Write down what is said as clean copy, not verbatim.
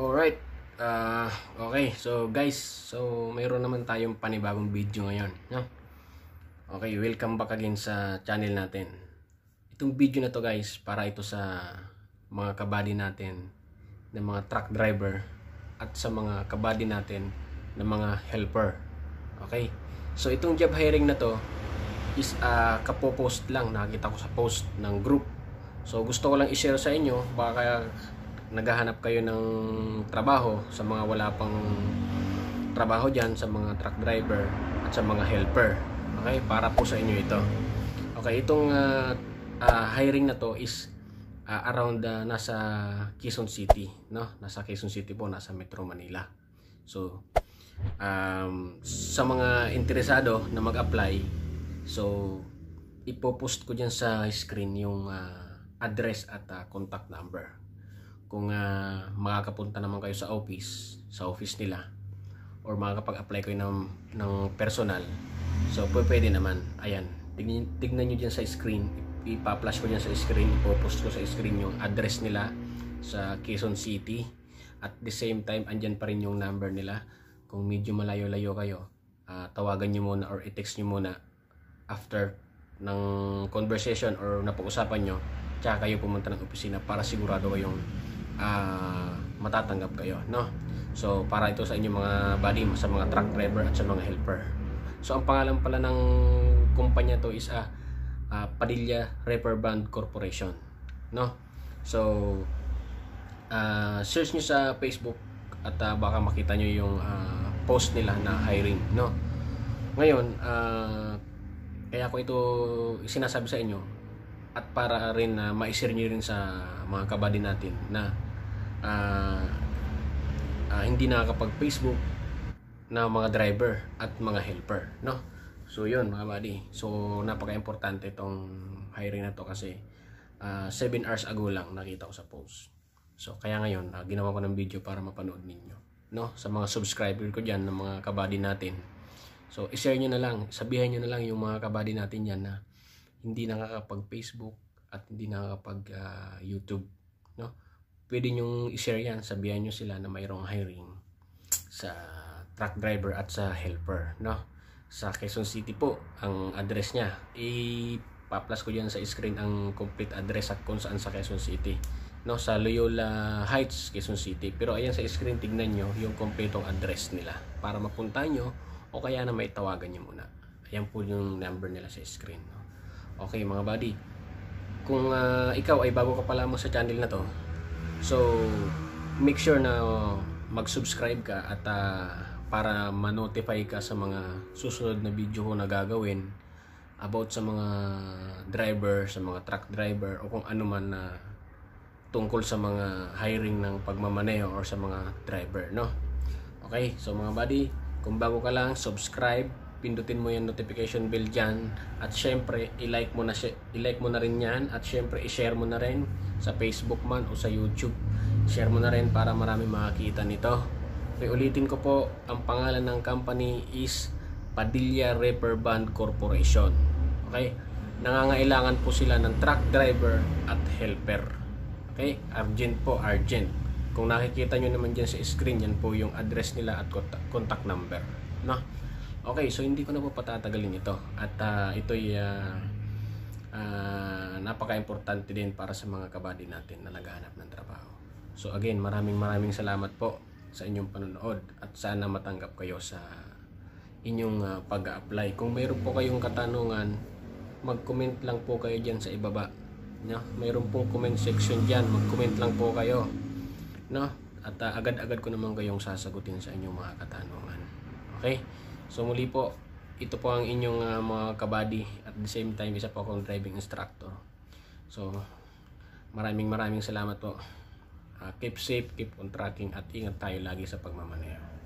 Alright, okay. So guys, mayroon naman tayong panibagong video ngayon, no? Okay, welcome back again sa channel natin. Itong video na to guys, para ito sa mga kabady natin na mga truck driver at sa mga kabady natin na mga helper. Okay, so itong job hiring na to is kapopost lang, nakita ko sa post ng group. So gusto ko lang i-share sa inyo, baka naghahanap kayo ng trabaho sa mga wala pang trabaho dyan, sa mga truck driver at sa mga helper. Okay, para po sa inyo ito. Okay, itong hiring na to is around nasa Quezon City, no? Nasa Quezon City po, nasa Metro Manila. So sa mga interesado na mag-apply, so ipopost ko dyan sa screen yung address at contact number. Kung makakapunta naman kayo sa office nila, or makakapag-apply kayo ng personal, so pwede naman. Ayan, tignan nyo dyan sa screen, ipa-flash ko dyan sa screen, ipopost ko sa screen yung address nila sa Quezon City. At the same time, andyan pa rin yung number nila. Kung medyo malayo-layo kayo, tawagan nyo muna or i-text nyo muna after ng conversation or napag-usapan nyo, tsaka kayo pumunta ng opisina para sigurado kayong matatanggap kayo, no? So para ito sa inyo mga buddy, sa mga truck driver at sa mga helper. So ang pangalan pala ng kumpanya to is Padilla Repair Band Corporation, no? So search nyo sa Facebook at baka makita nyo yung post nila na hiring, no? Ngayon kaya ko ito sinasabi sa inyo, at para rin ma-share nyo rin sa mga kabady natin na hindi nakakapag-Facebook na mga driver at mga helper, no? So yun mga buddy, so napaka-importante itong hiring na to kasi 7 hours ago lang nakita ko sa post. So kaya ngayon ginawa ko ng video para mapanood ninyo, no? Sa mga subscriber ko dyan, ng mga kabady natin, so i-share nyo na lang, sabihan nyo na lang yung mga kabady natin yan na hindi nakakapag-Facebook at hindi nakakapag-YouTube, no? Pwede nyong i-share yan, sabihan nyo sila na mayroong hiring sa truck driver at sa helper, no? Sa Quezon City po ang address niya. I-pa-plus ko dyan sa screen ang complete address at kung saan sa Quezon City, no? Sa Loyola Heights, Quezon City. Pero ayan sa screen, tignan nyo yung kompletong address nila para mapunta nyo, o kaya na may tawagan nyo muna. Ayan po yung number nila sa screen, no? Okay mga buddy, kung ikaw ay bago ka pa lamang sa channel na to, so make sure na mag-subscribe ka at para ma-notify ka sa mga susunod na video ko na gagawin about sa mga driver, sa mga truck driver, o kung ano man na tungkol sa mga hiring ng pagmamaneho or sa mga driver, no? Okay, so mga buddy, kung bago ka lang, subscribe, pindutin mo yung notification bell dyan, at syempre i-like mo na rin yan, at syempre i-share mo na rin sa Facebook man o sa YouTube. Share mo na rin para marami makakita nito. Okay, ulitin ko po, ang pangalan ng company is Padilla Repair Band Corporation. Okay, nangangailangan po sila ng truck driver at helper. Okay, urgent po, urgent. Kung nakikita nyo naman dyan sa screen, yan po yung address nila at contact number, no? Okay, so hindi ko na po patatagalin ito, at ito'y napaka-importante din para sa mga kabady natin na naghahanap ng trabaho. So again, maraming salamat po sa inyong panonood, at sana matanggap kayo sa inyong pag-a-apply. Kung mayroon po kayong katanungan, mag-comment lang po kayo dyan sa ibaba, no? Mayroon pong comment section dyan, mag-comment lang po kayo, no? At agad-agad ko naman kayong sasagutin sa inyong mga katanungan. Okay? So muli po, ito po ang inyong mga kabady, at the same time isa po akong driving instructor. So maraming salamat po. Keep safe, keep on tracking, at ingat tayo lagi sa pagmamaneho.